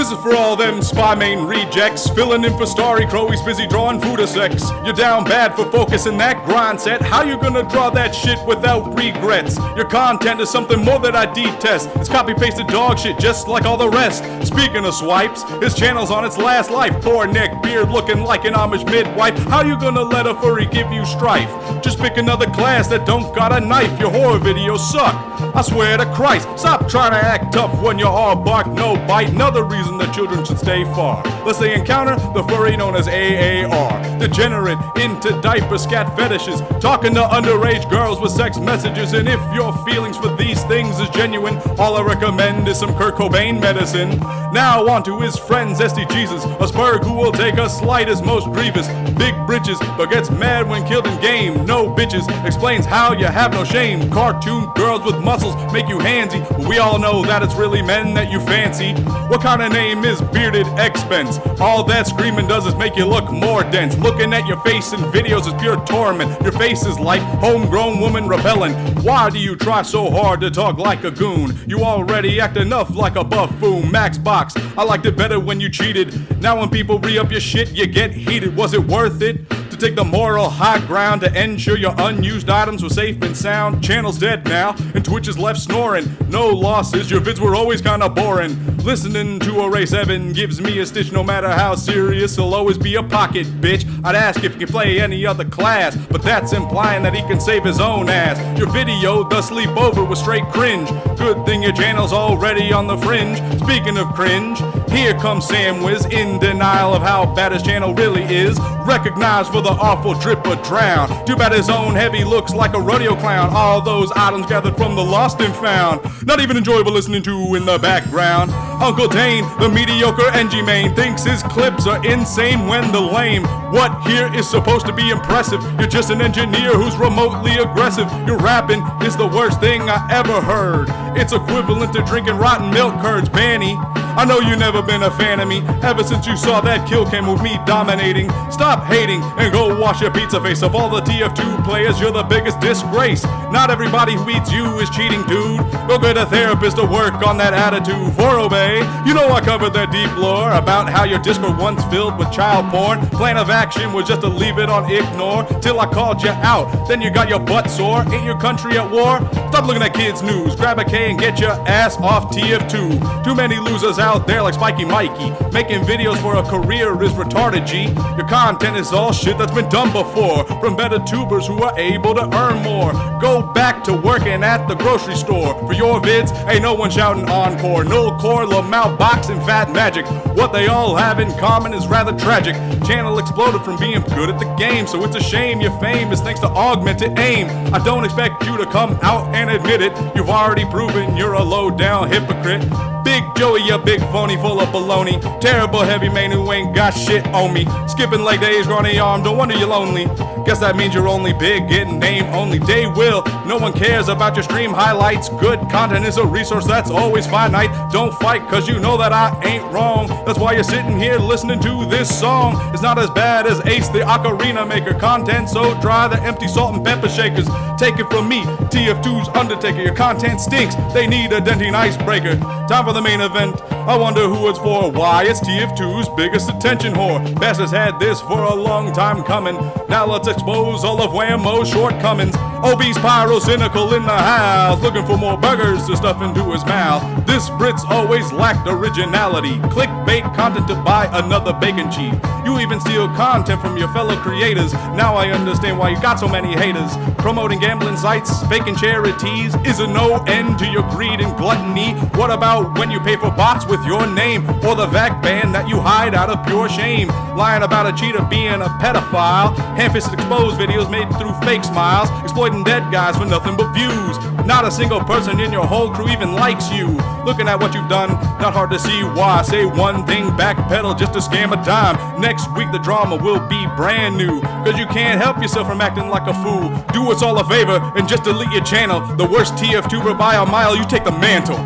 This is for all them spy main rejects, filling in for Starry Crow, he's busy drawing food of sex. You're down bad for focusing that grind set. How you gonna draw that shit without regrets? Your content is something more that I detest. It's copy-pasted dog shit just like all the rest. Speaking of swipes, his channel's on its last life. Poor neck beard looking like an Amish midwife. How you gonna let a furry give you strife? Just pick another class that don't got a knife. Your horror videos suck, I swear to Christ. Stop trying to act tough when you're all bark, no bite. Another reason that children should stay far, lest they encounter the furry known as AAR. Degenerate into diaper scat fetishes, talking to underage girls with sex messages. And if your feelings for these things is genuine, all I recommend is some Kurt Cobain medicine. Now on to his friends, SD Jesus, a spurg who will take a slight as most grievous. Big britches, but gets mad when killed in game. No bitches, explains how you have no shame. Cartoon girls with muscles make you handsy, but we all know that it's really men that you fancy. What kind of name is Bearded Expense? All that screaming does is make you look more dense. Looking at your face in videos is pure torment. Your face is like homegrown woman repellent. Why do you try so hard to talk like a goon? You already act enough like a buffoon. Max Box, I liked it better when you cheated. Now when people re-up your shit, you get heated. Was it worth it to take the moral high ground to ensure your unused items were safe and sound? Channel's dead now, and Twitch is left snoring. No losses, your vids were always kinda boring. Listening to a Ray 7 gives me a stitch. No matter how serious, he'll always be a pocket bitch. I'd ask if he can play any other class, but that's implying that he can save his own ass. Your video, The Sleepover, was straight cringe. Good thing your channel's already on the fringe. Speaking of cringe, here comes Sam Wiz in denial of how bad his channel really is. Recognized for the awful drip or drown. Too bad his own heavy looks like a rodeo clown. All those items gathered from the lost and found. Not even enjoyable listening to in the background. Uncle Dane, the mediocre NG main, thinks his clips are insane when the lame. What here is supposed to be impressive? You're just an engineer who's remotely aggressive. Your rapping is the worst thing I ever heard. It's equivalent to drinking rotten milk curds. Banny, I know you never been a fan of me ever since you saw that kill cam with me dominating. Stop hating and go wash your pizza face. Of all the TF2 players, you're the biggest disgrace. Not everybody who eats you is cheating, dude. Go get a therapist to work on that attitude. For obey, you know I covered that deep lore about how your Discord once filled with child porn. Plan of action was just to leave it on ignore till I called you out. Then you got your butt sore. Ain't your country at war? Stop looking at kids' news. Grab a K and get your ass off TF2. Too many losers out there like Spiky Mikey. Making videos for a career is retarded, G. Your content is all shit that's been done before from better tubers who are able to earn more. Go back to working at the grocery store. For your vids, ain't no one shouting encore. No core, Lamau, Box, and Fat Magic. What they all have in common is rather tragic. Channel exploded from being good at the game, so it's a shame your fame is thanks to augmented aim. I don't expect you to come out and admit it. You've already proven you're a low-down hypocrite. Big Joey, you big phony full of baloney. Terrible heavy man who ain't got shit on me. Skipping leg days, growing arm, don't wonder you're lonely. Guess that means you're only big, getting name only. Day will, no one cares about your stream highlights. Good content is a resource that's always finite. Don't fight, cause you know that I ain't wrong. That's why you're sitting here listening to this song. It's not as bad as Ace the Ocarina Maker. Content so dry, the empty salt and pepper shakers. Take it from me, TF2's Undertaker. Your content stinks, they need a denting icebreaker. Time for the main event. I wonder who it's for. Why, it's TF2's biggest attention whore. Bastards had this for a long time coming. Now let's expose all of Whammo's shortcomings. Obese pyro cynical in the house, looking for more burgers to stuff into his mouth. This Brit's always lacked originality. Clickbait content to buy another bacon cheese. You even steal content from your fellow creators. Now I understand why you got so many haters. Promoting gambling sites, faking charities is a no end to your greed and gluttony. What about when you pay for bots with your name, or the VAC ban that you hide out of pure shame? Lying about a cheater being a pedophile, hand-fisted exposed videos made through fake smiles, exploiting dead guys for nothing but views. Not a single person in your whole crew even likes you. Looking at what you've done, not hard to see why. Say one thing, backpedal just to scam a dime. Next week the drama will be brand new, cause you can't help yourself from acting like a fool. Do us all a favor and just delete your channel. The worst TF2ber by a mile, you take the mantle.